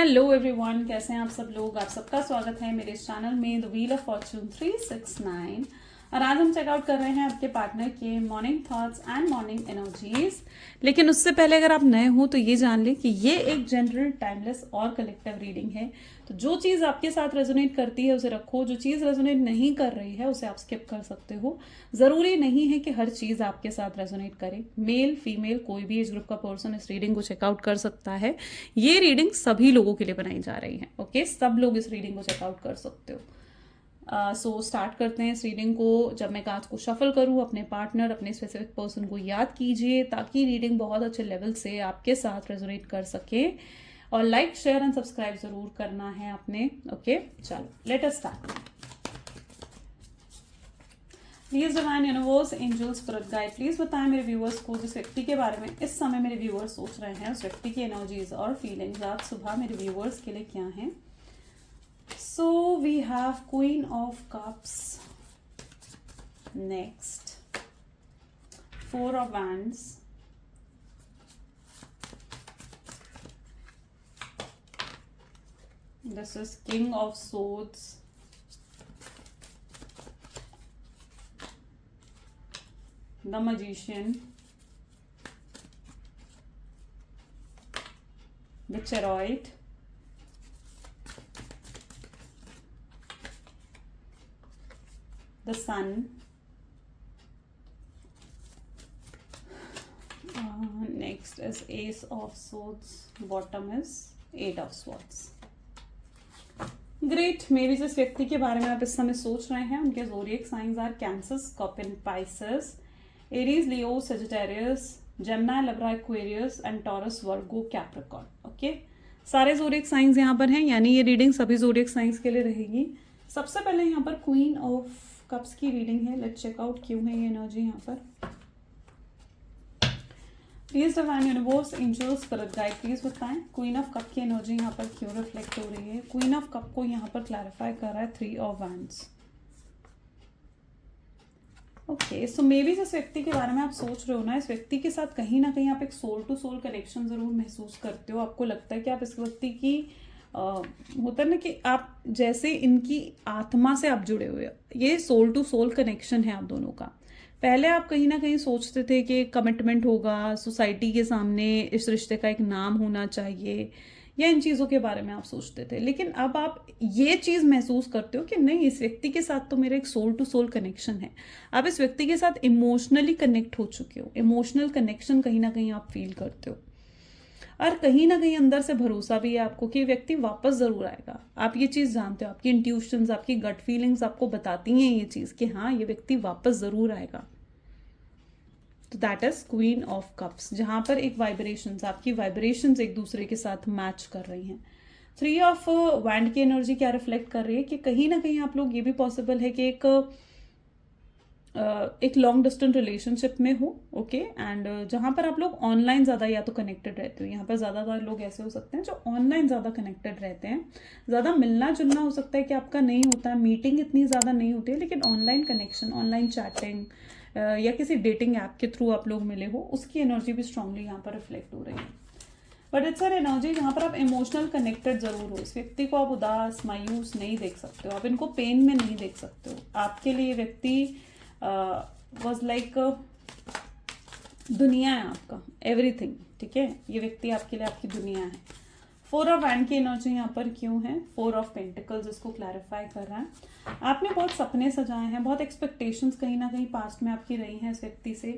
Hello everyone, कैसे हैं आप सब लोग। आप सबका स्वागत है मेरे इस चैनल में द व्हील ऑफ फॉर्चून 369। और आज हम चेकआउट कर रहे हैं आपके पार्टनर के morning thoughts and morning energies. लेकिन उससे पहले अगर आप नए हो तो ये जान लें कि ये एक जनरल, टाइमलेस और कलेक्टिव रीडिंग है। तो जो चीज़ आपके साथ रेजोनेट करती है उसे रखो, जो चीज़ रेजोनेट नहीं कर रही है उसे आप स्किप कर सकते हो। ज़रूरी नहीं है कि हर चीज़ आपके साथ रेजोनेट करे। मेल फीमेल कोई भी एज ग्रुप का पर्सन इस रीडिंग को चेकआउट कर सकता है। ये रीडिंग सभी लोगों के लिए बनाई जा रही है। ओके, सब लोग इस रीडिंग को चेकआउट कर सकते हो। सो स्टार्ट करते हैं इस रीडिंग को। जब मैं कार्ड्स को शफल करूँ, अपने पार्टनर, अपने स्पेसिफिक पर्सन को याद कीजिए ताकि रीडिंग बहुत अच्छे लेवल से आपके साथ रेजोनेट कर सके। और लाइक, शेयर एंड सब्सक्राइब जरूर करना है आपने। ओके, चलो let us start. Please divine universe, angels, spirit guide, please बताएं मेरे व्यूअर्स को जिस व्यक्ति के बारे में इस समय मेरे व्यूअर्स सोच रहे हैं, उस व्यक्ति की एनर्जीज और फीलिंग्स आज सुबह मेरे व्यूअर्स के लिए क्या हैं। So we have Queen of Cups, next 4 of Wands, this is King of Swords, the Magician, the Chariot, the Sun, next is Ace of Swords, bottom is 8 of Swords. Great. May be जिस व्यक्ति के बारे में आप इस समय सोच रहे हैं उनके zodiac signs are Cancer, Scorpion, Pisces, Aries, Leo, Sagittarius, Gemini, Libra, Aquarius and Taurus, Virgo, Capricorn. Okay, सारे ज़ोडिएक साइंस यहाँ पर हैं, यानी ये रीडिंग सभी ज़ोडिएक साइंस के लिए रहेगी। सबसे पहले यहाँ पर क्वीन ऑफ कप्स की रीडिंग है। लेट्स चेक आउट क्यों है ये एनर्जी यहाँ पर। Please divine universe, angels, spirit guide, please बताएं क्वीन ऑफ कप की एनर्जी यहाँ पर क्यों रिफ्लेक्ट हो रही है। क्वीन ऑफ कप को यहाँ पर क्लैरिफाई कर रहा है 3 of wands. Okay, so may be जिस व्यक्ति के बारे में आप सोच रहे हो ना, इस व्यक्ति के साथ कहीं ना कहीं आप एक सोल टू सोल कनेक्शन जरूर महसूस करते हो। आपको लगता है कि आप इस व्यक्ति की होता है ना कि आप जैसे इनकी आत्मा से आप जुड़े हुए हो। ये सोल टू सोल कनेक्शन है आप दोनों का। पहले आप कहीं ना कहीं सोचते थे कि कमिटमेंट होगा, सोसाइटी के सामने इस रिश्ते का एक नाम होना चाहिए, या इन चीज़ों के बारे में आप सोचते थे। लेकिन अब आप ये चीज़ महसूस करते हो कि नहीं, इस व्यक्ति के साथ तो मेरा एक सोल टू सोल कनेक्शन है। आप इस व्यक्ति के साथ इमोशनली कनेक्ट हो चुके हो। इमोशनल कनेक्शन कहीं ना कहीं आप फील करते हो, और कहीं ना कहीं अंदर से भरोसा भी है आपको कि व्यक्ति वापस जरूर आएगा। आप ये चीज़ जानते हो, आपकी इंट्यूशंस, आपकी गट फीलिंग्स आपको बताती हैं ये चीज़ कि हाँ, ये व्यक्ति वापस जरूर आएगा। तो that is queen of cups, जहां पर एक वाइब्रेशंस, आपकी वाइब्रेशंस एक दूसरे के साथ मैच कर रही हैं। 3 ऑफ वैंड की एनर्जी क्या रिफ्लेक्ट कर रही है कि कहीं ना कहीं आप लोग, ये भी पॉसिबल है कि एक लॉन्ग डिस्टेंस रिलेशनशिप में हो। ओके, एंड जहाँ पर आप लोग ऑनलाइन ज़्यादा या तो कनेक्टेड रहते हो। यहाँ पर ज़्यादातर लोग ऐसे हो सकते हैं जो ऑनलाइन ज़्यादा कनेक्टेड रहते हैं। ज़्यादा मिलना जुलना हो सकता है कि आपका नहीं होता है, मीटिंग इतनी ज़्यादा नहीं होती है, लेकिन ऑनलाइन कनेक्शन, ऑनलाइन चैटिंग या किसी डेटिंग ऐप के थ्रू आप लोग मिले हो, उसकी एनर्जी भी स्ट्रांगली यहाँ पर रिफ्लेक्ट हो रही है। बट इट्स एन एनर्जी जहाँ पर आप इमोशनल कनेक्टेड जरूर हो। इस व्यक्ति को आप उदास, मायूस नहीं देख सकते हो, आप इनको पेन में नहीं देख सकते हो। आपके लिए व्यक्ति वॉज लाइक दुनिया है आपका, एवरीथिंग। ठीक है, ये व्यक्ति आपके लिए आपकी दुनिया है। 4 ऑफ वैंड की एनर्जी यहाँ पर क्यों है। 4 ऑफ पेंटिकल्स इसको क्लैरिफाई कर रहा है। आपने बहुत सपने सजाए हैं, बहुत एक्सपेक्टेशंस कहीं ना कहीं पास्ट में आपकी रही हैं इस व्यक्ति से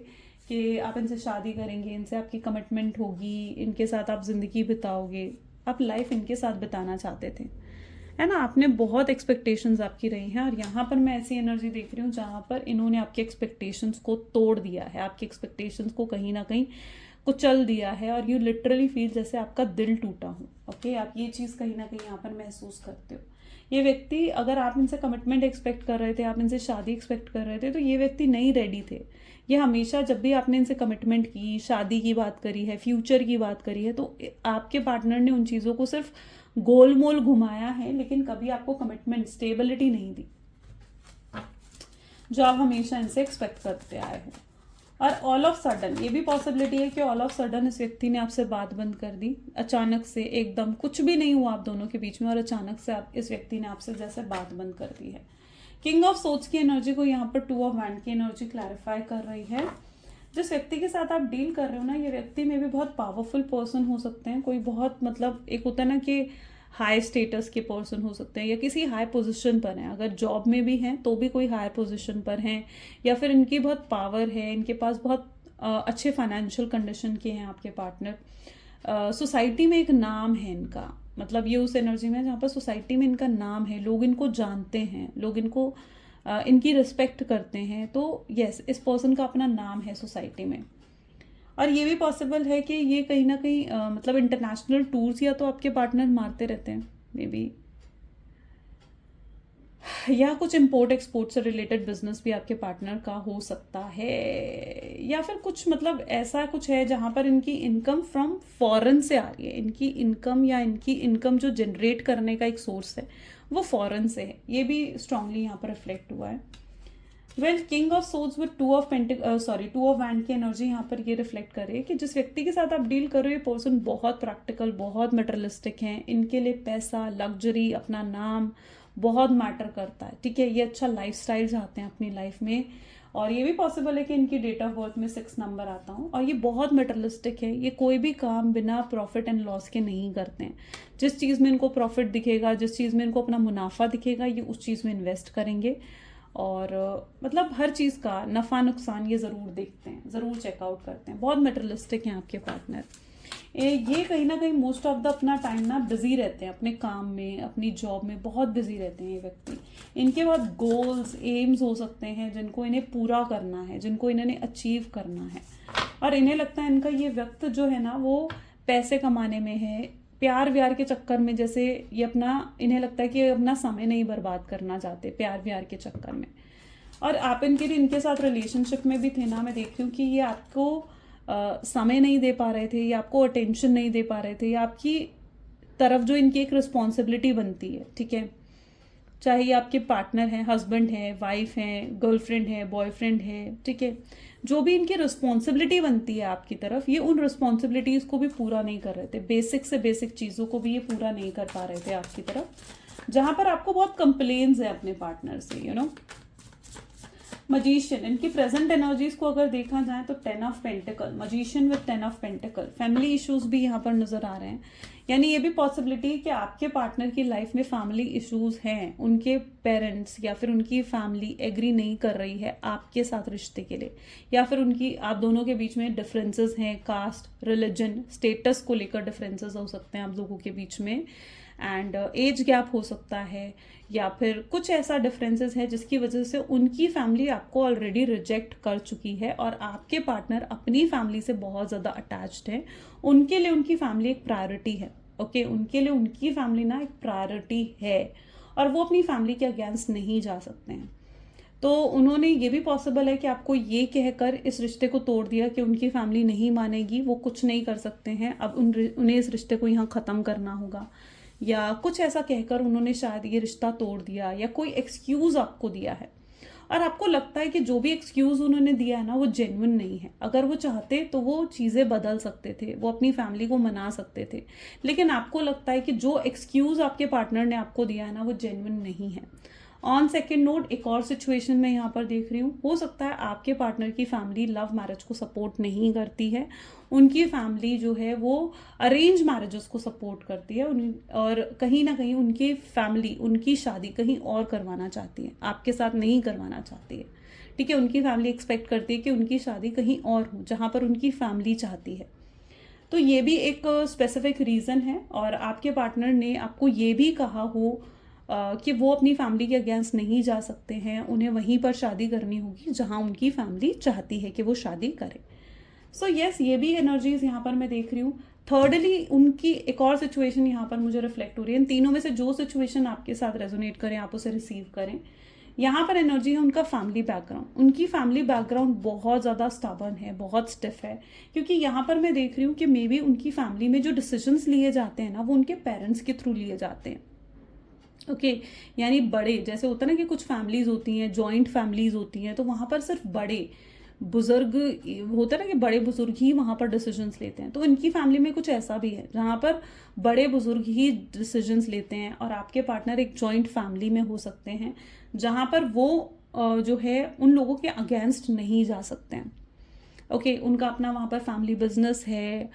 कि आप इनसे शादी करेंगे, इनसे आपकी कमिटमेंट होगी, इनके साथ आप जिंदगी बिताओगे, आप लाइफ इनके साथ बिताना चाहते थे, है ना। आपने बहुत एक्सपेक्टेशंस आपकी रही हैं, और यहाँ पर मैं ऐसी एनर्जी देख रही हूँ जहाँ पर इन्होंने आपके एक्सपेक्टेशंस को तोड़ दिया है, आपकी एक्सपेक्टेशंस को कहीं ना कहीं कुचल दिया है, और यू लिटरली फील जैसे आपका दिल टूटा हो। ओके, आप ये चीज़ कहीं ना कहीं यहाँ पर महसूस करते हो। ये व्यक्ति, अगर आप इनसे कमिटमेंट एक्सपेक्ट कर रहे थे, आप इनसे शादी एक्सपेक्ट कर रहे थे, तो ये व्यक्ति नहीं रेडी थे। ये हमेशा जब भी आपने इनसे कमिटमेंट की, शादी की बात करी है, फ्यूचर की बात करी है, तो आपके पार्टनर ने उन चीज़ों को सिर्फ गोल मोल घुमाया है, लेकिन कभी आपको कमिटमेंट, स्टेबिलिटी नहीं दी जो आप हमेशा इनसे एक्सपेक्ट करते आए हो। और ऑल ऑफ सडन, ये भी पॉसिबिलिटी है कि ऑल ऑफ सडन इस व्यक्ति ने आपसे बात बंद कर दी, अचानक से एकदम कुछ भी नहीं हुआ आप दोनों के बीच में और अचानक से इस व्यक्ति ने आपसे जैसे बात बंद कर दी है। किंग ऑफ सोर्ड्स की एनर्जी को यहाँ पर 2 ऑफ वैंड की एनर्जी क्लैरिफाई कर रही है। जिस व्यक्ति के साथ आप डील कर रहे हो ना, ये व्यक्ति में भी बहुत पावरफुल पर्सन हो सकते हैं, कोई बहुत मतलब एक होता है ना कि हाई स्टेटस के पर्सन हो सकते हैं या किसी हाई पोजीशन पर हैं, अगर जॉब में भी हैं तो भी कोई हाई पोजीशन पर हैं, या फिर इनकी बहुत पावर है, इनके पास बहुत अच्छे फाइनेंशियल कंडीशन के हैं आपके पार्टनर। सोसाइटी में एक नाम है इनका, मतलब ये उस एनर्जी में जहाँ पर सोसाइटी में इनका नाम है, लोग इनको जानते हैं, लोग इनको इनकी रिस्पेक्ट करते हैं। तो यस, इस पर्सन का अपना नाम है सोसाइटी में। और ये भी पॉसिबल है कि ये कहीं ना कहीं मतलब इंटरनेशनल टूर्स या तो आपके पार्टनर मारते रहते हैं मे बी, या कुछ इम्पोर्ट एक्सपोर्ट से रिलेटेड बिजनेस भी आपके पार्टनर का हो सकता है, या फिर कुछ मतलब ऐसा कुछ है जहाँ पर इनकी इनकम फ्रॉम फॉरेन से आ रही है, इनकी इनकम या इनकी इनकम जो जनरेट करने का एक सोर्स है वो फॉरेन से है, ये भी स्ट्रांगली यहाँ पर रिफ्लेक्ट हुआ है। Well, king of swords with 2 of wand की एनर्जी यहाँ पर ये रिफ्लेक्ट कर रही है कि जिस व्यक्ति के साथ आप डील कर रहे हो ये पर्सन बहुत प्रैक्टिकल, बहुत मटेरियलिस्टिक हैं, इनके लिए पैसा, लग्जरी, अपना नाम बहुत मैटर करता है, ठीक है। ये अच्छा लाइफस्टाइल चाहते हैं अपनी लाइफ में, और ये भी पॉसिबल है कि इनकी डेट ऑफ बर्थ में 6 नंबर आता हूँ, और ये बहुत मटेरियलिस्टिक है, ये कोई भी काम बिना प्रॉफिट एंड लॉस के नहीं करते हैं। जिस चीज़ में इनको प्रॉफिट दिखेगा, जिस चीज़ में इनको अपना मुनाफा दिखेगा, ये उस चीज़ में इन्वेस्ट करेंगे, और मतलब हर चीज़ का नफ़ा नुकसान ये ज़रूर देखते हैं, ज़रूर चेकआउट करते हैं। बहुत मटेरियलिस्टिक हैं आपके पार्टनर। ये कहीं ना कहीं मोस्ट ऑफ द अपना टाइम ना बिजी रहते हैं अपने काम में, अपनी जॉब में बहुत बिजी रहते हैं ये व्यक्ति। इनके बहुत गोल्स, एम्स हो सकते हैं जिनको इन्हें पूरा करना है, जिनको इन्हें अचीव करना है, और इन्हें लगता है इनका ये वक्त जो है ना वो पैसे कमाने में है, प्यार व्यार के चक्कर में, जैसे ये अपना, इन्हें लगता है कि अपना समय नहीं बर्बाद करना चाहते प्यार व्यार के चक्कर में। और आप इनके साथ रिलेशनशिप में भी थे ना, मैं देख रही हूँ कि ये आपको समय नहीं दे पा रहे थे, या आपको अटेंशन नहीं दे पा रहे थे, या आपकी तरफ जो इनकी एक रिस्पॉन्सिबिलिटी बनती है, ठीक है, चाहे ये आपके पार्टनर हैं, हस्बैंड है, वाइफ हैं, गर्लफ्रेंड है, बॉयफ्रेंड है, ठीक है, जो भी इनकी रिस्पॉन्सिबिलिटी बनती है आपकी तरफ, ये उन रिस्पॉन्सिबिलिटीज़ को भी पूरा नहीं कर रहे थे, बेसिक से बेसिक चीज़ों को भी ये पूरा नहीं कर पा रहे थे आपकी तरफ, जहाँ पर आपको बहुत कंप्लेन्स है अपने पार्टनर से, यू नो। मजीशियन, इनकी प्रेजेंट एनर्जीज को अगर देखा जाए तो 10 of pentacles, magician with 10 of pentacles, family issues भी यहाँ पर नजर आ रहे हैं, यानी ये भी पॉसिबिलिटी है कि आपके पार्टनर की लाइफ में फैमिली इश्यूज हैं, उनके पेरेंट्स या फिर उनकी फैमिली एग्री नहीं कर रही है आपके साथ रिश्ते के लिए, या फिर उनकी, आप दोनों के बीच में डिफरेंसेस हैं, कास्ट, रिलीजन, स्टेटस को लेकर डिफरेंसेस हो सकते हैं आप लोगों के बीच में, एंड एज गैप हो सकता है, या फिर कुछ ऐसा डिफरेंसेस है जिसकी वजह से उनकी फैमिली आपको ऑलरेडी रिजेक्ट कर चुकी है और आपके पार्टनर अपनी फैमिली से बहुत ज़्यादा अटैच्ड है, उनके लिए उनकी फैमिली एक प्रायोरिटी है, ओके, उनके लिए उनकी फैमिली ना एक प्रायोरिटी है, और वो अपनी फैमिली के अगेंस्ट नहीं जा सकते हैं। तो उन्होंने, ये भी पॉसिबल है कि आपको ये कहकर इस रिश्ते को तोड़ दिया कि उनकी फैमिली नहीं मानेगी, वो कुछ नहीं कर सकते हैं, अब उन्हें इस रिश्ते को यहाँ ख़त्म करना होगा, या कुछ ऐसा कहकर उन्होंने शायद ये रिश्ता तोड़ दिया, या कोई एक्सक्यूज़ आपको दिया है, और आपको लगता है कि जो भी एक्सक्यूज़ उन्होंने दिया है ना वो जेन्युइन नहीं है। अगर वो चाहते तो वो चीज़ें बदल सकते थे, वो अपनी फैमिली को मना सकते थे, लेकिन आपको लगता है कि जो एक्सक्यूज़ आपके पार्टनर ने आपको दिया है ना वो जेन्युइन नहीं है। ऑन सेकेंड नोट, एक और सिचुएशन में यहाँ पर देख रही हूँ, हो सकता है आपके पार्टनर की फैमिली लव मैरिज को सपोर्ट नहीं करती है, उनकी फैमिली जो है वो अरेंज मैरिजेस को सपोर्ट करती है, और कहीं ना कहीं उनकी फैमिली उनकी शादी कहीं और करवाना चाहती है, आपके साथ नहीं करवाना चाहती है, ठीक है। उनकी फैमिली एक्सपेक्ट करती है कि उनकी शादी कहीं और हो जहाँ पर उनकी फैमिली चाहती है। तो ये भी एक स्पेसिफिक रीज़न है, और आपके पार्टनर ने आपको ये भी कहा हो कि वो अपनी फैमिली के अगेंस्ट नहीं जा सकते हैं, उन्हें वहीं पर शादी करनी होगी जहां उनकी फैमिली चाहती है कि वो शादी करें। सो यस, ये भी एनर्जीज यहाँ पर मैं देख रही हूँ। थर्डली, उनकी एक और सिचुएशन यहाँ पर मुझे रिफ्लेक्ट हो रही है, इन तीनों में से जो सिचुएशन आपके साथ रेजोनेट करें आप उसे रिसीव करें। यहाँ पर एनर्जी है उनका फैमिली बैकग्राउंड, उनकी फैमिली बैकग्राउंड बहुत ज़्यादा स्टबर्न है, बहुत स्टिफ है, क्योंकि यहाँ पर मैं देख रही हूँ कि मे बी उनकी फैमिली में जो डिसीजंस लिए जाते हैं ना वो उनके पेरेंट्स के थ्रू लिए जाते हैं, ओके यानी बड़े, जैसे होता है ना कि कुछ फैमिलीज होती हैं, जॉइंट फैमिलीज होती हैं, तो वहाँ पर सिर्फ बड़े बुजुर्ग होता है ना कि बड़े बुजुर्ग ही वहाँ पर डिसीजंस लेते हैं, तो इनकी फैमिली में कुछ ऐसा भी है जहाँ पर बड़े बुजुर्ग ही डिसीजंस लेते हैं और आपके पार्टनर एक जॉइंट फैमिली में हो सकते हैं जहाँ पर वो जो है उन लोगों के अगेंस्ट नहीं जा सकते हैं। ओके, उनका अपना वहाँ पर फैमिली बिजनेस है,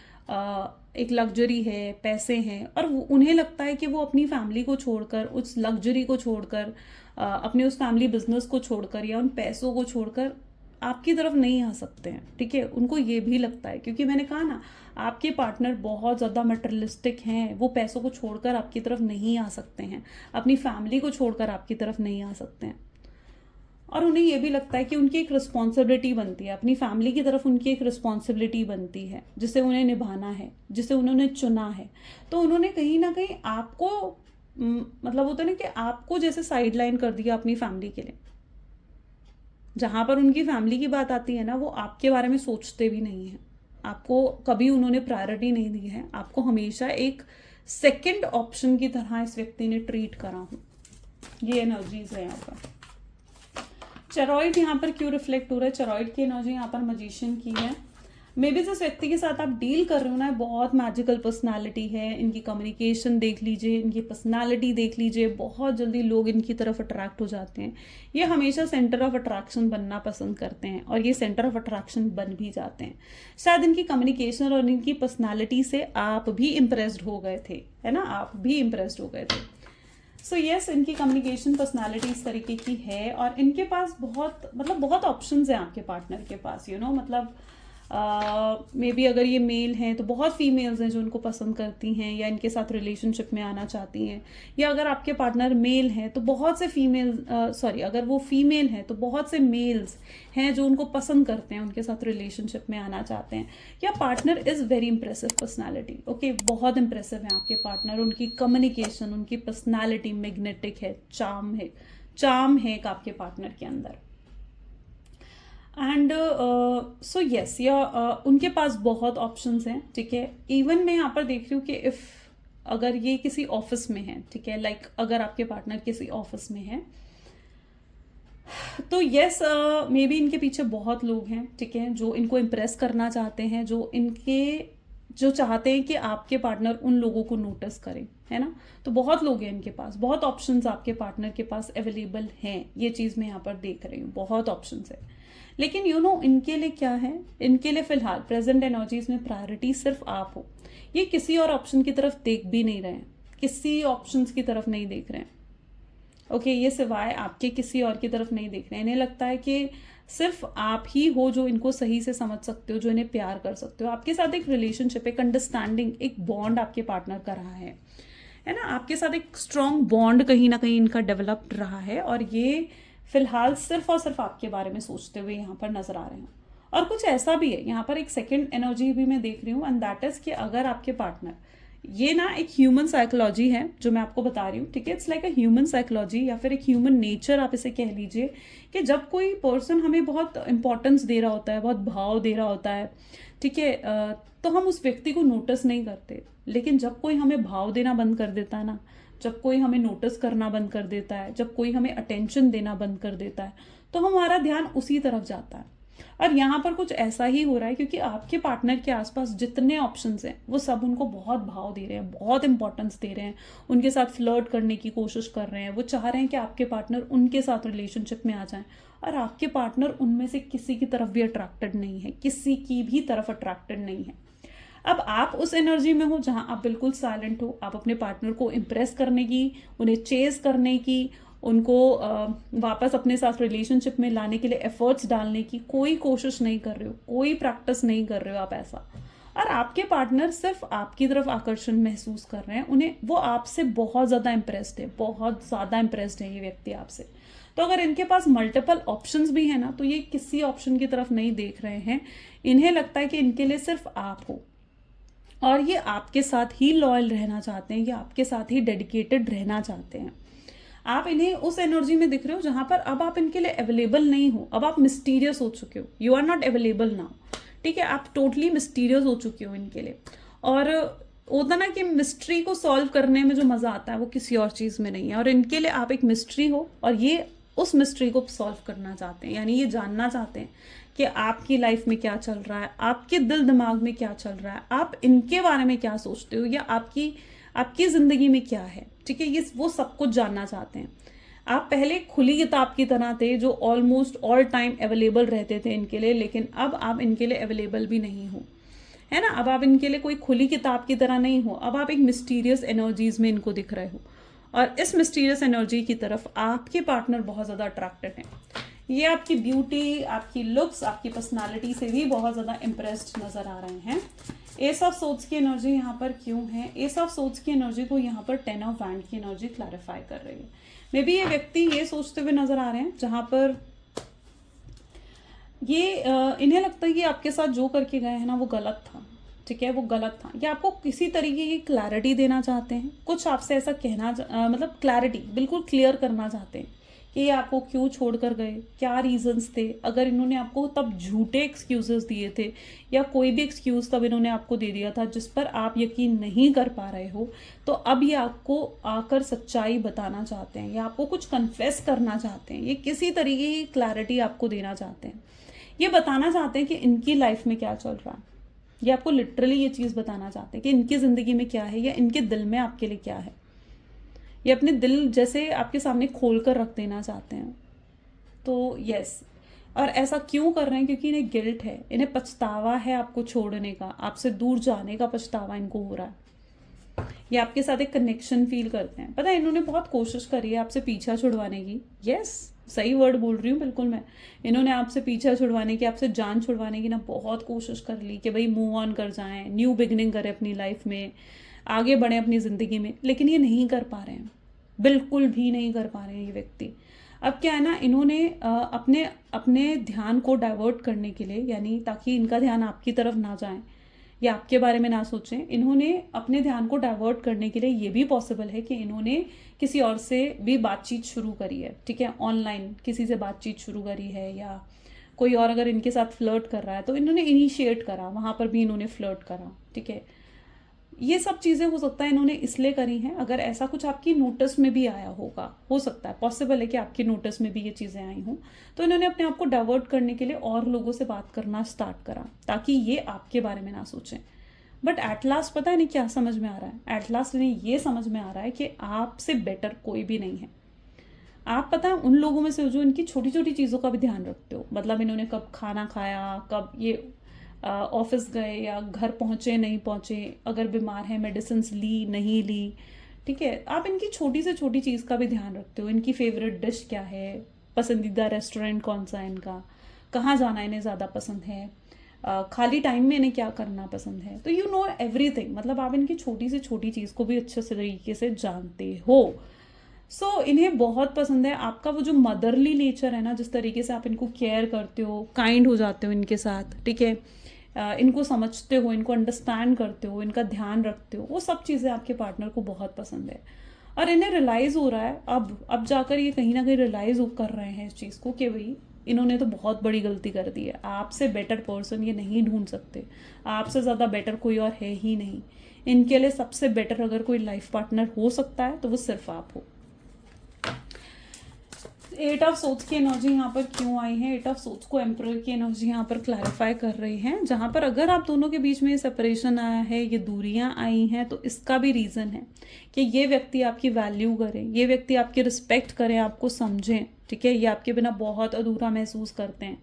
एक लग्जरी है, पैसे हैं, और उन्हें लगता है कि वो अपनी फैमिली को छोड़कर, उस लग्जरी को छोड़कर, अपने उस फैमिली बिजनेस को छोड़कर या उन पैसों को छोड़कर आपकी तरफ नहीं आ सकते हैं। ठीक है, उनको ये भी लगता है, क्योंकि मैंने कहा ना आपके पार्टनर बहुत ज़्यादा मटेरियलिस्टिक हैं, वो पैसों को छोड़कर आपकी तरफ नहीं आ सकते हैं, अपनी फैमिली को छोड़कर आपकी तरफ नहीं आ सकते हैं। और उन्हें ये भी लगता है कि उनकी एक रिस्पॉन्सिबिलिटी बनती है, अपनी फैमिली की तरफ उनकी एक रिस्पॉन्सिबिलिटी बनती है जिसे उन्हें निभाना है, जिसे उन्होंने चुना है। तो उन्होंने कहीं ना कहीं आपको मतलब होता है ना कि आपको जैसे साइडलाइन कर दिया अपनी फैमिली के लिए। जहाँ पर उनकी फैमिली की बात आती है ना, वो आपके बारे में सोचते भी नहीं है, आपको कभी उन्होंने प्रायोरिटी नहीं दी है, आपको हमेशा एक सेकंड ऑप्शन की तरह इस व्यक्ति ने ट्रीट करा हूँ। ये एनर्जीज है यहाँ पर। चरॉइड यहाँ पर क्यों रिफ्लेक्ट हो रहा है? चरॉइड की एनर्जी यहाँ पर मजिशियन की है। मे बी जिस व्यक्ति के साथ आप डील कर रहे हो ना, बहुत मैजिकल पर्सनालिटी है, इनकी कम्युनिकेशन देख लीजिए, इनकी पर्सनालिटी देख लीजिए, बहुत जल्दी लोग इनकी तरफ अट्रैक्ट हो जाते हैं। ये हमेशा सेंटर ऑफ अट्रैक्शन बनना पसंद करते हैं और ये सेंटर ऑफ अट्रैक्शन बन भी जाते हैं। शायद इनकी कम्युनिकेशन और इनकी पर्सनैलिटी से आप भी इम्प्रेस्ड हो गए थे, है ना, आप भी इम्प्रेस्ड हो गए थे। सो यस, इनकी कम्युनिकेशन पर्सनालिटी इस तरीके की है और इनके पास बहुत ऑप्शंस हैं आपके पार्टनर के पास, मतलब मे बी अगर ये मेल हैं तो बहुत फीमेल्स हैं जो उनको पसंद करती हैं या इनके साथ रिलेशनशिप में आना चाहती हैं, या अगर आपके पार्टनर मेल हैं तो बहुत से अगर वो फीमेल हैं तो बहुत से मेल्स हैं जो उनको पसंद करते हैं, उनके साथ रिलेशनशिप में आना चाहते हैं। या partner is very impressive personality. Okay, बहुत इंप्रेसिव है आपके पार्टनर, उनकी कम्युनिकेशन, उनकी पर्सनैलिटी मैग्नेटिक है, चार्म है एक आपके पार्टनर के अंदर। एंड सो यस, उनके पास बहुत ऑप्शंस हैं। ठीक है, इवन मैं यहाँ पर देख रही हूँ कि अगर ये किसी ऑफिस में है, ठीक है, लाइक अगर आपके पार्टनर किसी ऑफिस में है तो यस, मे बी इनके पीछे बहुत लोग हैं, ठीक है, जो इनको इम्प्रेस करना चाहते हैं, जो चाहते हैं कि आपके पार्टनर उन लोगों को नोटिस करें, है ना। तो बहुत लोग हैं इनके पास, बहुत ऑप्शंस आपके पार्टनर के पास अवेलेबल हैं। ये चीज़ मैं यहाँ पर देख रही हूँ, बहुत ऑप्शंस है। लेकिन इनके लिए क्या है, इनके लिए फिलहाल प्रेजेंट एनर्जीज में प्रायोरिटी सिर्फ आप हो। ये किसी और ऑप्शन की तरफ देख भी नहीं रहे हैं, किसी ऑप्शंस की तरफ नहीं देख रहे हैं। ओके, ये सिवाय आपके किसी और की तरफ नहीं देख रहे हैं। इन्हें लगता है कि सिर्फ आप ही हो जो इनको सही से समझ सकते हो, जो इन्हें प्यार कर सकते हो। आपके साथ एक रिलेशनशिप, एक अंडरस्टैंडिंग, एक बॉन्ड आपके पार्टनर का रहा है ना। आपके साथ एक स्ट्रॉन्ग बॉन्ड कहीं ना कहीं इनका डेवलप्ड रहा है और ये फिलहाल सिर्फ और सिर्फ आपके बारे में सोचते हुए यहाँ पर नजर आ रहे हैं। और कुछ ऐसा भी है यहाँ पर, एक सेकेंड एनर्जी भी मैं देख रही हूँ, एंड दैट इज कि अगर आपके पार्टनर, ये ना एक ह्यूमन साइकोलॉजी है जो मैं आपको बता रही हूँ, ठीक है, it's like a human psychology या फिर एक ह्यूमन नेचर आप इसे कह लीजिए, कि जब कोई पर्सन हमें बहुत इंपॉर्टेंस दे रहा होता है, बहुत भाव दे रहा होता है, ठीक है, तो हम उस व्यक्ति को नोटिस नहीं करते। लेकिन जब कोई हमें भाव देना बंद कर देता है ना, जब कोई हमें नोटिस करना बंद कर देता है, जब कोई हमें अटेंशन देना बंद कर देता है, तो हमारा ध्यान उसी तरफ जाता है। और यहाँ पर कुछ ऐसा ही हो रहा है, क्योंकि आपके पार्टनर के आसपास जितने ऑप्शंस हैं वो सब उनको बहुत भाव दे रहे हैं, बहुत इंपॉर्टेंस दे रहे हैं, उनके साथ फ्लर्ट करने की कोशिश कर रहे हैं। वो चाह रहे हैं कि आपके पार्टनर उनके साथ रिलेशनशिप में आ जाएं, और आपके पार्टनर उनमें से किसी की तरफ भी अट्रैक्टेड नहीं है, किसी की भी तरफ अट्रैक्टेड नहीं है। अब आप उस एनर्जी में हो जहां आप बिल्कुल साइलेंट हो, आप अपने पार्टनर को इम्प्रेस करने की, उन्हें चेज करने की, उनको वापस अपने साथ रिलेशनशिप में लाने के लिए एफर्ट्स डालने की कोई कोशिश नहीं कर रहे हो, कोई प्रैक्टिस नहीं कर रहे हो आप ऐसा। और आपके पार्टनर सिर्फ आपकी तरफ आकर्षण महसूस कर रहे हैं, वो आपसे बहुत ज़्यादा इम्प्रेस्ड है, बहुत ज़्यादा इम्प्रेस्ड है ये व्यक्ति आपसे। तो अगर इनके पास मल्टीपल ऑप्शंस भी है ना, तो ये किसी ऑप्शन की तरफ नहीं देख रहे हैं। इन्हें लगता है कि इनके लिए सिर्फ आप हो और ये आपके साथ ही लॉयल रहना चाहते हैं, ये आपके साथ ही डेडिकेटेड रहना चाहते हैं। आप इन्हें उस एनर्जी में दिख रहे हो जहां पर अब आप इनके लिए अवेलेबल नहीं हो, अब आप मिस्टीरियस हो चुके हो, you are not available now, ठीक है, आप टोटली मिस्टीरियस हो चुके हो इनके लिए। और होता ना कि मिस्ट्री को सॉल्व करने में जो मजा आता है वो किसी और चीज में नहीं है, और इनके लिए आप एक मिस्ट्री हो और ये उस मिस्ट्री को सॉल्व करना चाहते हैं, यानी ये जानना चाहते हैं कि कि आपकी लाइफ में क्या चल रहा है, आपके दिल दिमाग में क्या चल रहा है, आप इनके बारे में क्या सोचते हो, या आपकी ज़िंदगी में क्या है, ठीक है, ये वो सब कुछ जानना चाहते हैं। आप पहले खुली किताब की तरह थे जो ऑलमोस्ट ऑल टाइम अवेलेबल रहते थे इनके लिए, लेकिन अब आप इनके लिए अवेलेबल भी नहीं हो, है ना। अब आप इनके लिए कोई खुली किताब की तरह नहीं हो, अब आप एक मिस्टीरियस एनर्जीज में इनको दिख रहे हो, और इस मिस्टीरियस एनर्जी की तरफ आपके पार्टनर बहुत ज़्यादा अट्रैक्टेड हैं। ये आपकी ब्यूटी, आपकी लुक्स, आपकी पर्सनालिटी से भी बहुत ज़्यादा इम्प्रेस्ड नज़र आ रहे हैं। एस ऑफ सोर्ड्स की एनर्जी यहाँ पर क्यों है? एस ऑफ सोर्ड्स की एनर्जी को यहाँ पर 10 ऑफ वैंड की एनर्जी क्लैरिफाई कर रही है। मे बी ये व्यक्ति ये सोचते हुए नजर आ रहे हैं, जहां पर ये इन्हें लगता है कि आपके साथ जो करके गए हैं ना वो गलत था, ठीक है, वो गलत था, या आपको किसी तरीके की क्लैरिटी देना चाहते हैं, कुछ आपसे ऐसा कहना मतलब क्लैरिटी बिल्कुल क्लियर करना चाहते हैं कि ये आपको क्यों छोड़कर गए, क्या रीजंस थे। अगर इन्होंने आपको तब झूठे एक्सक्यूजेस दिए थे, या कोई भी एक्सक्यूज तब इन्होंने आपको दे दिया था जिस पर आप यकीन नहीं कर पा रहे हो, तो अब ये आपको आकर सच्चाई बताना चाहते हैं, या आपको कुछ कन्फेस करना चाहते हैं, ये किसी तरीके की क्लैरिटी आपको देना चाहते हैं। ये बताना चाहते हैं कि इनकी लाइफ में क्या चल रहा है, ये आपको लिटरली ये चीज़ बताना चाहते हैं कि इनकी ज़िंदगी में क्या है, या इनके दिल में आपके लिए क्या है। ये अपने दिल जैसे आपके सामने खोल कर रख देना चाहते हैं। तो यस, और ऐसा क्यों कर रहे हैं? क्योंकि इन्हें गिल्ट है, इन्हें पछतावा है आपको छोड़ने का, आपसे दूर जाने का पछतावा इनको हो रहा है। ये आपके साथ एक कनेक्शन फील करते हैं। पता है, इन्होंने बहुत कोशिश करी है आपसे पीछा छुड़वाने की। यस, सही वर्ड बोल रही हूँ बिल्कुल मैं। इन्होंने आपसे पीछा छुड़वाने की, आपसे जान छुड़वाने की ना बहुत कोशिश कर ली कि भाई मूव ऑन कर जाएं, न्यू बिगनिंग करें अपनी लाइफ में, आगे बढ़ें अपनी ज़िंदगी में, लेकिन ये नहीं कर पा रहे हैं, बिल्कुल भी नहीं कर पा रहे हैं ये व्यक्ति। अब क्या है ना, इन्होंने अपने अपने ध्यान को डाइवर्ट करने के लिए, यानी ताकि इनका ध्यान आपकी तरफ ना जाए या आपके बारे में ना सोचें, इन्होंने अपने ध्यान को डाइवर्ट करने के लिए, ये भी पॉसिबल है कि इन्होंने किसी और से भी बातचीत शुरू करी है, ठीक है, ऑनलाइन किसी से बातचीत शुरू करी है, या कोई और अगर इनके साथ फ्लर्ट कर रहा है तो इन्होंने इनिशिएट करा, वहाँ पर भी इन्होंने फ्लर्ट करा, ठीक है। ये सब चीज़ें हो सकता है इन्होंने इसलिए करी हैं। अगर ऐसा कुछ आपकी नोटिस में भी आया होगा, हो सकता है, पॉसिबल है कि आपकी नोटिस में भी ये चीज़ें आई हों, तो इन्होंने अपने आप को डाइवर्ट करने के लिए और लोगों से बात करना स्टार्ट करा ताकि ये आपके बारे में ना सोचें। बट एट लास्ट पता है नहीं क्या समझ में आ रहा है, एट लास्ट इन्हें ये समझ में आ रहा है कि आपसे बेटर कोई भी नहीं है। आप पता है उन लोगों में से जो इनकी छोटी छोटी चीज़ों का भी ध्यान रखते हो, मतलब इन्होंने कब खाना खाया, कब ये ऑफिस गए या घर पहुँचे नहीं पहुँचे, अगर बीमार हैं मेडिसिन ली नहीं ली, ठीक है, आप इनकी छोटी से छोटी चीज़ का भी ध्यान रखते हो। इनकी फेवरेट डिश क्या है, पसंदीदा रेस्टोरेंट कौन सा है इनका, कहाँ जाना इन्हें ज़्यादा पसंद है, खाली टाइम में इन्हें क्या करना पसंद है। तो यू नो एवरीथिंग, मतलब आप इनकी छोटी से छोटी चीज़ को भी अच्छे से तरीके से जानते हो। सो इन्हें बहुत पसंद है आपका वो जो मदरली नेचर है ना, जिस तरीके से आप इनको केयर करते हो, काइंड हो जाते हो इनके साथ, ठीक है, इनको समझते हो, इनको अंडरस्टैंड करते हो, इनका ध्यान रखते हो, वो सब चीज़ें आपके पार्टनर को बहुत पसंद है। और इन्हें रियलाइज़ हो रहा है अब जाकर ये कहीं ना कहीं रियलाइज़ कर रहे हैं इस चीज़ को कि भाई इन्होंने तो बहुत बड़ी गलती कर दी है, आपसे बेटर पर्सन ये नहीं ढूंढ सकते, आपसे ज़्यादा बेटर कोई और है ही नहीं। इनके लिए सबसे बेटर अगर कोई लाइफ पार्टनर हो सकता है तो वो सिर्फ आप हो। 8 ऑफ सोर्ड्स की एनर्जी यहाँ पर क्यों आई है? 8 ऑफ सोर्ड्स को एम्परर की एनर्जी यहाँ पर क्लैरिफाई कर रही है, जहाँ पर अगर आप दोनों के बीच में ये सेपरेशन आया है, ये दूरियां आई हैं, तो इसका भी रीज़न है कि ये व्यक्ति आपकी वैल्यू करे, ये व्यक्ति आपकी रिस्पेक्ट करें, आपको समझें, ठीक है, ये आपके बिना बहुत अधूरा महसूस करते हैं।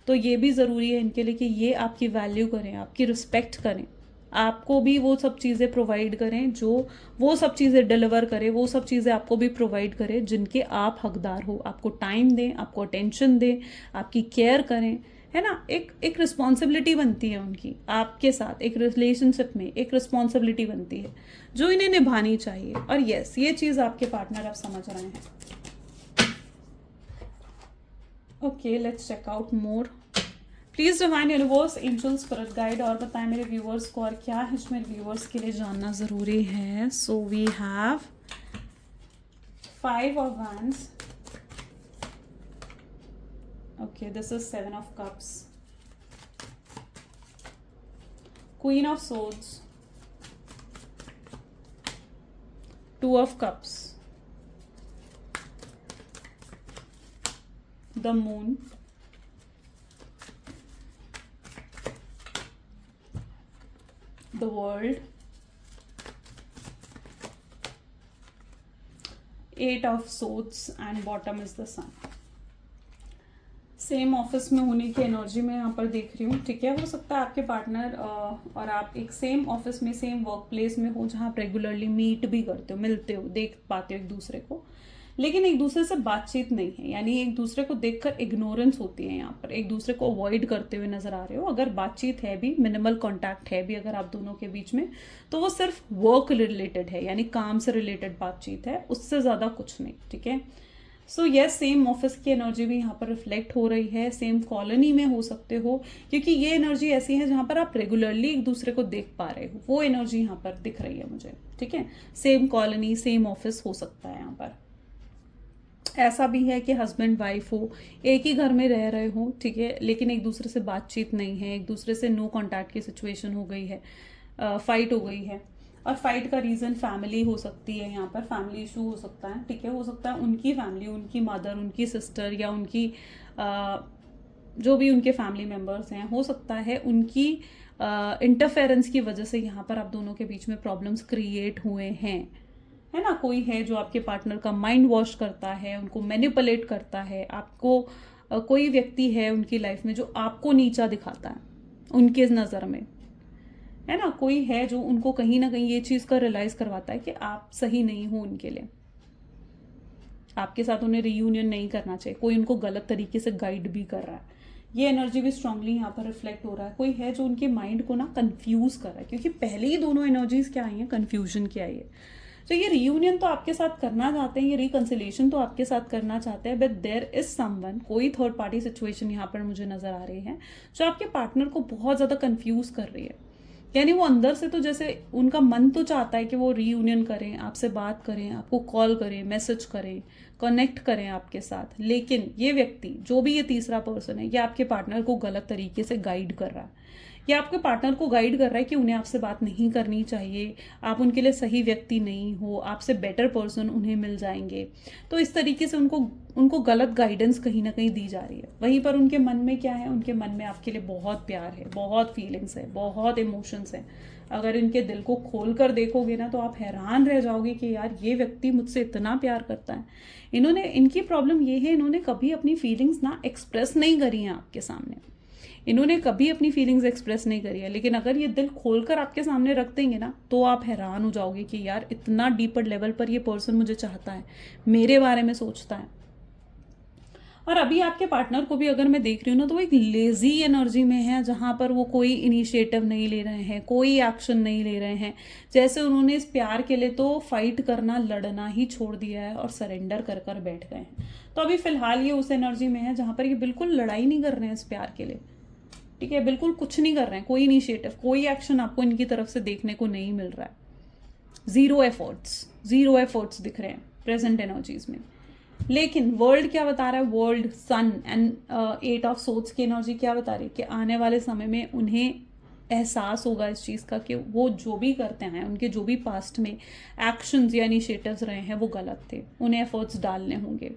तो ये भी ज़रूरी है इनके लिए कि ये आपकी वैल्यू करें, आपकी रिस्पेक्ट करें, आपको भी वो सब चीज़ें प्रोवाइड करें, जो वो सब चीज़ें डिलीवर करें, वो सब चीज़ें आपको भी प्रोवाइड करें जिनके आप हकदार हो। आपको टाइम दें, आपको अटेंशन दें, आपकी केयर करें, है ना। एक रिस्पॉन्सिबिलिटी बनती है उनकी आपके साथ, एक रिलेशनशिप में एक रिस्पॉन्सिबिलिटी बनती है जो इन्हें निभानी चाहिए। और यस, ये चीज़ आपके पार्टनर आप समझ रहे हैं। Okay, let's check out more. Please divine universe, angel, spirit guide, और बताएं मेरे व्यूअर्स को और क्या है जो मेरे व्यूअर्स के लिए जानना ज़रूरी है। So we have 5 of wands, okay, this is 7 of cups, queen of swords, 2 of cups, the moon, the world, 8 of swords and bottom is the sun. Same office में होने की एनर्जी मैं यहाँ पर देख रही हूँ, ठीक है। हो सकता है आपके पार्टनर और आप एक सेम ऑफिस में, सेम वर्क प्लेस में हो, जहाँ आप रेगुलरली मीट भी करते हो, मिलते हो, देख पाते हो एक दूसरे को, लेकिन एक दूसरे से बातचीत नहीं है, यानी एक दूसरे को देखकर इग्नोरेंस होती है, यहाँ पर एक दूसरे को अवॉइड करते हुए नजर आ रहे हो। अगर बातचीत है भी, मिनिमल कॉन्टैक्ट है भी अगर आप दोनों के बीच में, तो वो सिर्फ वर्क रिलेटेड है, यानी काम से रिलेटेड बातचीत है, उससे ज़्यादा कुछ नहीं, ठीक है। सो यस, सेम ऑफिस की एनर्जी भी यहाँ पर रिफ्लेक्ट हो रही है, सेम कॉलोनी में हो सकते हो, क्योंकि ये एनर्जी ऐसी है जहाँ पर आप रेगुलरली एक दूसरे को देख पा रहे हो, वो एनर्जी यहाँ पर दिख रही है मुझे, ठीक है। सेम कॉलोनी, सेम ऑफिस हो सकता है यहाँ पर। ऐसा भी है कि हस्बैंड वाइफ हो, एक ही घर में रह रहे हो, ठीक है, लेकिन एक दूसरे से बातचीत नहीं है, एक दूसरे से नो कॉन्टैक्ट की सिचुएशन हो गई है, फाइट हो गई है, और फाइट का रीज़न फैमिली हो सकती है, यहाँ पर फैमिली इशू हो सकता है, ठीक है। हो सकता है उनकी फैमिली, उनकी मदर, उनकी सिस्टर, या उनकी जो भी उनके फैमिली मेम्बर्स हैं, हो सकता है उनकी इंटरफेरेंस की वजह से यहाँ पर आप दोनों के बीच में प्रॉब्लम्स क्रिएट हुए हैं, है ना। कोई है जो आपके पार्टनर का माइंड वॉश करता है, उनको मैनिपुलेट करता है, आपको कोई व्यक्ति है उनकी लाइफ में जो आपको नीचा दिखाता है उनके नज़र में, है ना। कोई है जो उनको कहीं ना कहीं ये चीज़ का रियलाइज करवाता है कि आप सही नहीं हो उनके लिए, आपके साथ उन्हें रीयूनियन नहीं करना चाहिए, कोई उनको गलत तरीके से गाइड भी कर रहा है। ये एनर्जी भी स्ट्रांगली यहाँ पर रिफ्लेक्ट हो रहा है। कोई है जो उनके माइंड को ना कंफ्यूज कर रहा है, क्योंकि पहले ही दोनों एनर्जीज क्या आई है, कंफ्यूजन की आई है। तो ये रीयूनियन तो आपके साथ करना चाहते हैं, ये रिकंसिलिएशन तो आपके साथ करना चाहते हैं, बट देयर इज समवन, कोई थर्ड पार्टी सिचुएशन यहाँ पर मुझे नजर आ रही है जो आपके पार्टनर को बहुत ज़्यादा कंफ्यूज कर रही है। यानी वो अंदर से तो जैसे उनका मन तो चाहता है कि वो रीयूनियन करें, आपसे बात करें, आपको कॉल करें, मैसेज करें, कनेक्ट करें आपके साथ, लेकिन ये व्यक्ति, जो भी ये तीसरा पर्सन है, ये आपके पार्टनर को गलत तरीके से गाइड कर रहा है। ये आपके पार्टनर को गाइड कर रहा है कि उन्हें आपसे बात नहीं करनी चाहिए, आप उनके लिए सही व्यक्ति नहीं हो, आपसे बेटर पर्सन उन्हें मिल जाएंगे। तो इस तरीके से उनको गलत गाइडेंस कहीं ना कहीं दी जा रही है। वहीं पर उनके मन में क्या है, उनके मन में आपके लिए बहुत प्यार है, बहुत फीलिंग्स है, बहुत इमोशंस है। अगर इनके दिल को खोल कर देखोगे ना, तो आप हैरान रह जाओगे कि यार ये व्यक्ति मुझसे इतना प्यार करता है। इनकी प्रॉब्लम ये है, इन्होंने कभी अपनी फीलिंग्स ना एक्सप्रेस नहीं करी हैं आपके सामने, इन्होंने कभी अपनी फीलिंग्स एक्सप्रेस नहीं करी है। लेकिन अगर ये दिल खोलकर आपके सामने रख देंगे ना, तो आप हैरान हो जाओगे कि यार इतना डीपर लेवल पर ये पर्सन मुझे चाहता है, मेरे बारे में सोचता है। और अभी आपके पार्टनर को भी अगर मैं देख रही हूँ ना, तो वो एक लेजी एनर्जी में है, जहाँ पर वो कोई इनिशिएटिव नहीं ले रहे हैं, कोई एक्शन नहीं ले रहे हैं। जैसे उन्होंने इस प्यार के लिए तो फाइट करना, लड़ना ही छोड़ दिया है और सरेंडर कर कर बैठ गए हैं। तो अभी फिलहाल ये उस एनर्जी में है जहाँ पर ये बिल्कुल लड़ाई नहीं कर रहे हैं इस प्यार के लिए, ठीक है, बिल्कुल कुछ नहीं कर रहे हैं, कोई इनिशिएटिव, कोई एक्शन आपको इनकी तरफ से देखने को नहीं मिल रहा है। जीरो एफर्ट्स दिख रहे हैं प्रेजेंट एनर्जीज में। लेकिन वर्ल्ड क्या बता रहा है, world, sun and 8 of swords की एनर्जी क्या बता रही है कि आने वाले समय में उन्हें एहसास होगा इस चीज़ का कि वो जो भी करते हैं, उनके जो भी पास्ट में एक्शंस या इनिशिएटिव्स रहे हैं वो गलत थे, उन्हें एफर्ट्स डालने होंगे।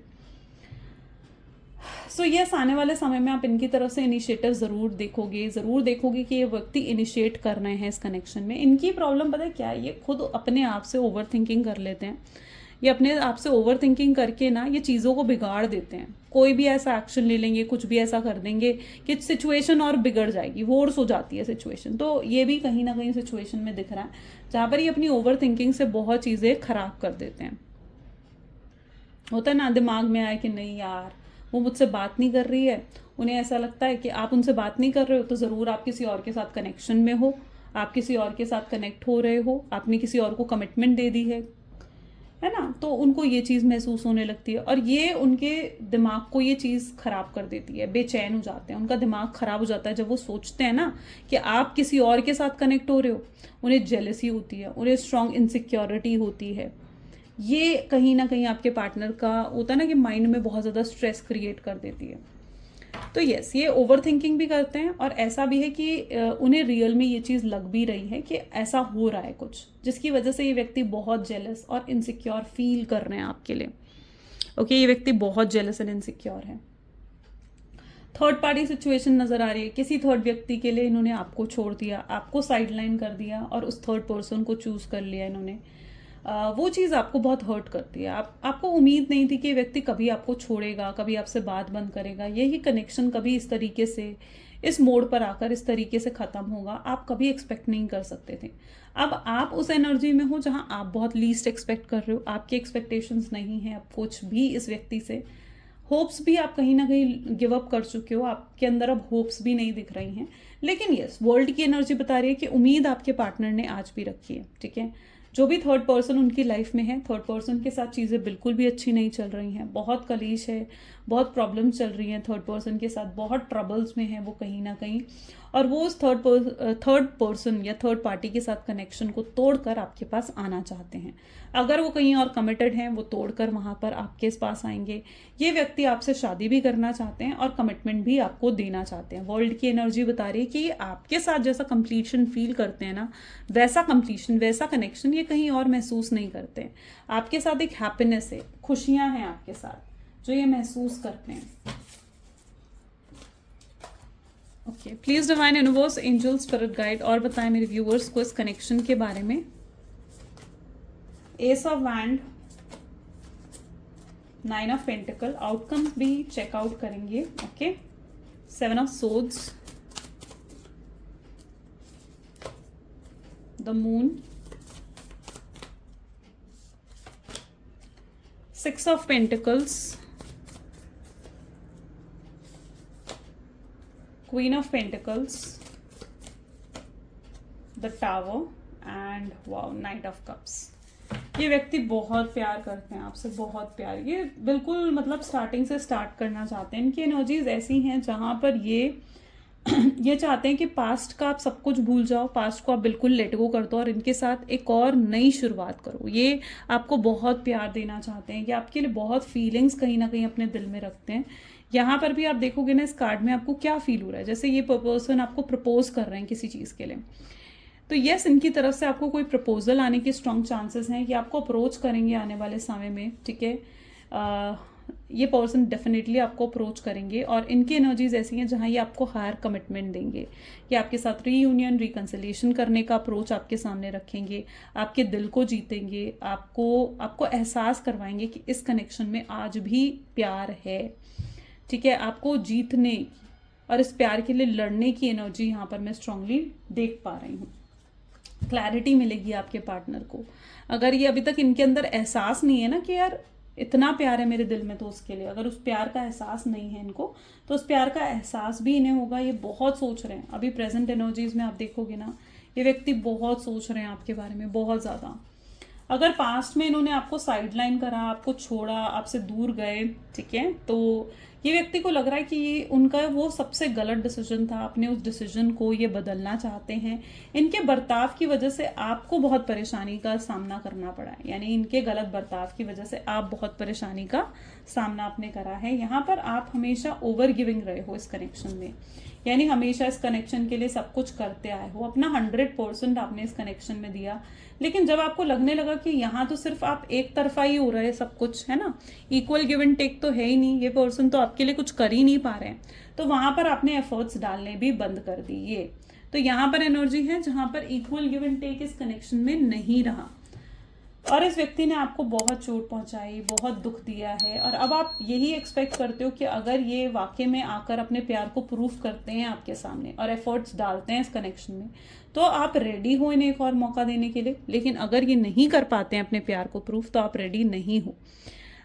सो यस, आने वाले समय में आप इनकी तरफ से इनिशिएटिव ज़रूर देखोगे कि ये व्यक्ति इनिशिएट कर रहे हैं इस कनेक्शन में। इनकी प्रॉब्लम पता है क्या है, ये खुद अपने आप से ओवर थिंकिंग कर लेते हैं। ये अपने आप से ओवर थिंकिंग करके ना ये चीज़ों को बिगाड़ देते हैं। कोई भी ऐसा एक्शन ले लेंगे, कुछ भी ऐसा कर देंगे कि सिचुएशन और बिगड़ जाएगी, वोर्स हो जाती है सिचुएशन। तो ये भी कहीं ना कहीं सिचुएशन में दिख रहा है जहाँ पर ये अपनी ओवर थिंकिंग से बहुत चीज़ें खराब कर देते हैं। होता है ना, दिमाग में आए कि नहीं यार वो मुझसे बात नहीं कर रही है, उन्हें ऐसा लगता है कि आप उनसे बात नहीं कर रहे हो तो ज़रूर आप किसी और के साथ कनेक्शन में हो, आप किसी और के साथ कनेक्ट हो रहे हो, आपने किसी और को कमिटमेंट दे दी है ना। तो उनको ये चीज़ महसूस होने लगती है और ये उनके दिमाग को ये चीज़ खराब कर देती है, बेचैन हो जाते हैं, उनका दिमाग खराब हो जाता है जब वो सोचते हैं ना कि आप किसी और के साथ कनेक्ट हो रहे हो। उन्हें जेलसी होती है, उन्हें स्ट्रॉन्ग इनसिक्योरिटी होती है। ये कहीं ना कहीं आपके पार्टनर का होता है ना कि माइंड में बहुत ज़्यादा स्ट्रेस क्रिएट कर देती है। तो यस, ये ओवर थिंकिंग भी करते हैं और ऐसा भी है कि उन्हें रियल में ये चीज़ लग भी रही है कि ऐसा हो रहा है कुछ, जिसकी वजह से ये व्यक्ति बहुत जेलस और इनसिक्योर फील कर रहे हैं आपके लिए। ओके, ये व्यक्ति बहुत जेलस एंड इनसिक्योर है। थर्ड पार्टी सिचुएशन नजर आ रही है, किसी थर्ड व्यक्ति के लिए इन्होंने आपको छोड़ दिया, आपको साइडलाइन कर दिया और उस थर्ड पर्सन को चूज कर लिया इन्होंने। वो चीज़ आपको बहुत हर्ट करती है। आपको उम्मीद नहीं थी कि ये व्यक्ति कभी आपको छोड़ेगा, कभी आपसे बात बंद करेगा, यही कनेक्शन कभी इस तरीके से, इस मोड़ पर आकर इस तरीके से ख़त्म होगा, आप कभी एक्सपेक्ट नहीं कर सकते थे। अब आप उस एनर्जी में हो जहाँ आप बहुत लीस्ट एक्सपेक्ट कर रहे हो, आपकी एक्सपेक्टेशंस नहीं है अब कुछ भी इस व्यक्ति से, होप्स भी आप कहीं ना कहीं गिव अप कर चुके हो, आपके अंदर अब होप्स भी नहीं दिख रही हैं। लेकिन यस, वर्ल्ड की एनर्जी बता रही है कि उम्मीद आपके पार्टनर ने आज भी रखी है, ठीक है। जो भी थर्ड पर्सन उनकी लाइफ में है, थर्ड पर्सन के साथ चीज़ें बिल्कुल भी अच्छी नहीं चल रही हैं, बहुत कलेश है, बहुत प्रॉब्लम चल रही हैं थर्ड पर्सन के साथ, बहुत ट्रबल्स में है वो कहीं ना कहीं, और वो उस थर्ड पर्सन या थर्ड पार्टी के साथ कनेक्शन को तोड़कर आपके पास आना चाहते हैं। अगर वो कहीं और कमिटेड हैं, वो तोड़कर वहाँ पर आपके पास आएंगे। ये व्यक्ति आपसे शादी भी करना चाहते हैं और कमिटमेंट भी आपको देना चाहते हैं। वर्ल्ड की एनर्जी बता रही है कि ये आपके साथ जैसा कंप्लीशन फील करते हैं ना, वैसा कंप्लीशन, वैसा कनेक्शन ये कहीं और महसूस नहीं करते हैं। आपके साथ एक हैप्पीनेस है, खुशियां हैं आपके साथ जो ये महसूस करते हैं। Okay, please divine universe, angel, spirit guide और बताएं मेरे व्यूअर्स को इस कनेक्शन के बारे में। S of wand, 9 of pentacle, outcomes भी चेकआउट करेंगे। Okay, 7 of swords, the moon, 6 of pentacles, Queen of Pentacles, the Tower and wow, Knight of Cups। ये व्यक्ति बहुत प्यार करते हैं आपसे, बहुत प्यार, ये बिल्कुल मतलब स्टार्टिंग से स्टार्ट करना चाहते हैं। इनकी एनर्जीज ऐसी हैं जहाँ पर ये चाहते हैं कि पास्ट का आप सब कुछ भूल जाओ, पास्ट को आप बिल्कुल लेट गो कर दो और इनके साथ एक और नई शुरुआत करो। ये आपको बहुत प्यार देना चाहते हैं, ये आपके लिए बहुत फीलिंग्स कहीं ना कहीं अपने दिल में रखते हैं। यहाँ पर भी आप देखोगे ना इस कार्ड में आपको क्या फील हो रहा है, जैसे ये पर्सन आपको प्रपोज कर रहे हैं किसी चीज़ के लिए। तो यस, इनकी तरफ से आपको कोई प्रपोजल आने के स्ट्रॉन्ग चांसेस हैं, कि आपको अप्रोच करेंगे आने वाले समय में, ठीक है। ये पर्सन डेफिनेटली आपको अप्रोच करेंगे और इनकी एनर्जीज ऐसी हैं जहाँ ये आपको हायर कमिटमेंट देंगे, ये आपके साथ रीयूनियन, रिकन्सिलिएशन करने का अप्रोच आपके सामने रखेंगे, आपके दिल को जीतेंगे, आपको एहसास करवाएंगे कि इस कनेक्शन में आज भी प्यार है, ठीक है। आपको जीतने और इस प्यार के लिए लड़ने की एनर्जी यहाँ पर मैं स्ट्रांगली देख पा रही हूँ। क्लैरिटी मिलेगी आपके पार्टनर को। अगर ये अभी तक इनके अंदर एहसास नहीं है ना कि यार इतना प्यार है मेरे दिल में, तो उसके लिए अगर उस प्यार का एहसास नहीं है इनको, तो उस प्यार का एहसास भी इन्हें होगा। ये बहुत सोच रहे हैं अभी प्रेजेंट एनर्जीज में, आप देखोगे ना ये व्यक्ति बहुत सोच रहे हैं आपके बारे में, बहुत ज़्यादा। अगर पास्ट में इन्होंने आपको साइडलाइन करा, आपको छोड़ा, आपसे दूर गए, ठीक है, तो ये व्यक्ति को लग रहा है कि ये उनका वो सबसे गलत डिसीजन था, अपने उस डिसीजन को ये बदलना चाहते हैं। इनके बर्ताव की वजह से आपको बहुत परेशानी का सामना करना पड़ा है, यानी इनके गलत बर्ताव की वजह से आप बहुत परेशानी का सामना आपने करा है। यहाँ पर आप हमेशा ओवर गिविंग रहे हो इस कनेक्शन में, यानी हमेशा इस कनेक्शन के लिए सब कुछ करते आए हो, अपना 100% आपने इस कनेक्शन में दिया। लेकिन जब आपको लगने लगा कि यहाँ तो सिर्फ आप एक तरफा ही हो रहा है सब कुछ, है ना, इक्वल गिव एंड टेक तो है ही नहीं, ये पर्सन तो आपके लिए कुछ कर ही नहीं पा रहे हैं, तो वहां पर आपने एफर्ट्स डालने भी बंद कर दिए। तो यहाँ पर एनर्जी है जहां पर इक्वल गिव एंड टेक इस कनेक्शन में नहीं रहा और इस व्यक्ति ने आपको बहुत चोट पहुंचाई, बहुत दुख दिया है। और अब आप यही एक्सपेक्ट करते हो कि अगर ये वाकई में आकर अपने प्यार को प्रूफ करते हैं आपके सामने और एफर्ट्स डालते हैं इस कनेक्शन में, तो आप रेडी हो इन्हें एक और मौका देने के लिए। लेकिन अगर ये नहीं कर पाते हैं अपने प्यार को प्रूफ, तो आप रेडी नहीं हो।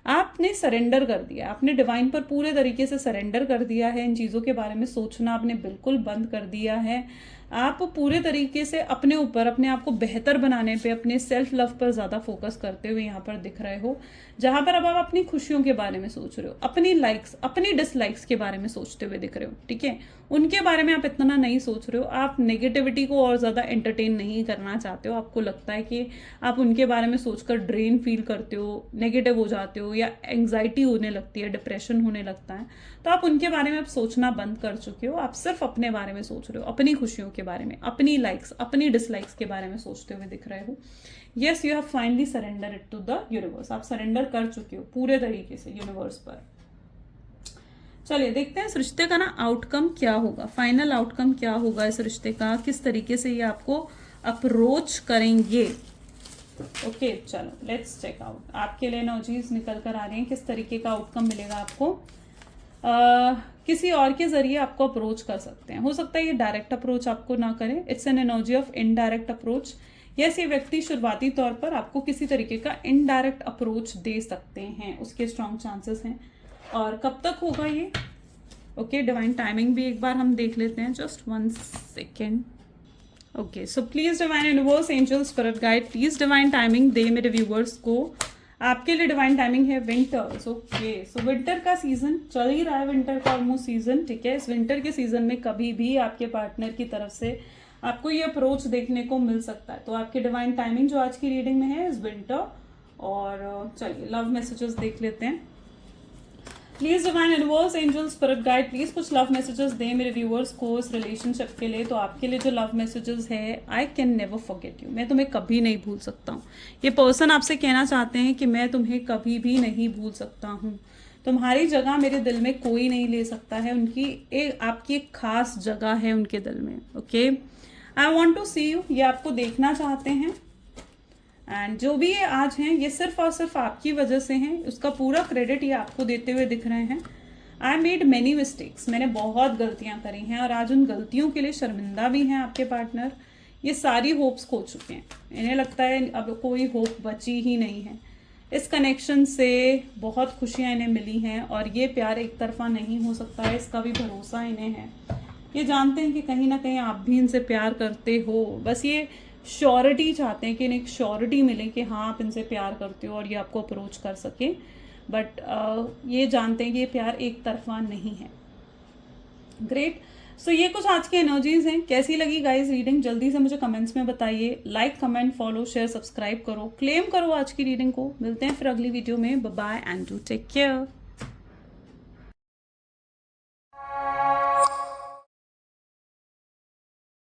आपने सरेंडर कर दिया, आपने डिवाइन पर पूरे तरीके से सरेंडर कर दिया है। इन चीज़ों के बारे में सोचना आपने बिल्कुल बंद कर दिया है। आप पूरे तरीके से अपने ऊपर, अपने आप को बेहतर बनाने पे, अपने सेल्फ लव पर ज़्यादा फोकस करते हुए यहाँ पर दिख रहे हो, जहाँ पर अब आप अपनी खुशियों के बारे में सोच रहे हो, अपनी लाइक्स, अपनी डिसलाइक्स के बारे में सोचते हुए दिख रहे हो, ठीक है। उनके बारे में आप इतना नहीं सोच रहे हो, आप नेगेटिविटी को और ज़्यादा एंटरटेन नहीं करना चाहते हो। आपको लगता है कि आप उनके बारे में सोचकर ड्रेन फील करते हो, नेगेटिव हो जाते हो, या एंग्जाइटी होने लगती है, डिप्रेशन होने लगता है, तो आप उनके बारे में आप सोचना बंद कर चुके हो। आप सिर्फ अपने बारे में सोच रहे हो, अपनी खुशियों के बारे में, अपनी लाइक्स, अपनी डिसलाइक्स के बारे में सोचते हुए दिख रहे हो। Yes, you have finally surrender it to the universe. आप सरेंडर कर चुके हो पूरे तरीके से यूनिवर्स पर। चलिए देखते हैं इस रिश्ते का ना आउटकम क्या होगा, फाइनल आउटकम क्या होगा इस रिश्ते का, किस तरीके से ये आपको अप्रोच करेंगे। ओके चलो लेट्स चेक आउट। आपके लिए एनर्जीज निकल कर आ रही हैं, किस तरीके का आउटकम मिलेगा आपको। किसी और के जरिए आपको अप्रोच कर सकते हैं, हो सकता है ये डायरेक्ट अप्रोच आपको ना करें, it's an energy of indirect approach. Yes, ये व्यक्ति शुरुआती तौर पर आपको किसी तरीके का इनडायरेक्ट अप्रोच दे सकते हैं, उसके स्ट्रॉन्ग चांसेस हैं। और कब तक होगा ये, ओके डिवाइन टाइमिंग भी एक बार हम देख लेते हैं, just 1 second. Okay so please divine universe, angel, spirit guide, please divine timing दे मेरे व्यूवर्स को। आपके लिए डिवाइन टाइमिंग है विंटर्स। ओके सो विंटर का सीजन चल ही रहा है, विंटर का ऑलमोस्ट सीजन, ठीक है। इस विंटर के सीजन में कभी भी आपके पार्टनर की तरफ से आपको ये अप्रोच देखने को मिल सकता है। तो आपकी डिवाइन टाइमिंग जो आज की रीडिंग में है इस विंटर। और चलिए लव मैसेजेस देख लेते हैं। Please divine universe, angel, spirit guide, please कुछ लव मैसेजेस दें मेरे व्यूअर्स को इस रिलेशनशिप के लिए। तो आपके लिए जो लव मैसेजेस है, I can never forget you, मैं तुम्हें कभी नहीं भूल सकता हूँ। ये पर्सन आपसे कहना चाहते हैं कि मैं तुम्हें कभी भी नहीं भूल सकता हूँ, तुम्हारी जगह मेरे दिल में कोई नहीं ले सकता है। उनकी आपकी एक खास जगह है उनके दिल में। Okay, I want to see you, ये आपको देखना चाहते हैं। एंड जो भी ये आज हैं ये सिर्फ और सिर्फ आपकी वजह से हैं, उसका पूरा क्रेडिट ये आपको देते हुए दिख रहे हैं। आई मेड मैनी मिस्टेक्स, मैंने बहुत गलतियां करी हैं और आज उन गलतियों के लिए शर्मिंदा भी हैं आपके पार्टनर। ये सारी होप्स खो चुके हैं, इन्हें लगता है अब कोई होप बची ही नहीं है। इस कनेक्शन से बहुत खुशियां इन्हें मिली हैं और ये प्यार एक तरफा नहीं हो सकता है, इसका भी भरोसा इन्हें है। ये जानते हैं कि कहीं ना कहीं आप भी इनसे प्यार करते हो, बस ये श्योरिटी चाहते हैं कि इन्हें एक श्योरिटी मिले कि हाँ आप इनसे प्यार करते हो और ये आपको अप्रोच कर सके। बट ये जानते हैं कि ये प्यार एक तरफा नहीं है। ग्रेट, सो ये कुछ आज की एनर्जीज हैं। कैसी लगी गाइस रीडिंग, जल्दी से मुझे कमेंट्स में बताइए। Like, comment, follow, share, subscribe करो, क्लेम करो आज की रीडिंग को। मिलते हैं फिर अगली वीडियो में। Bye bye and do take care.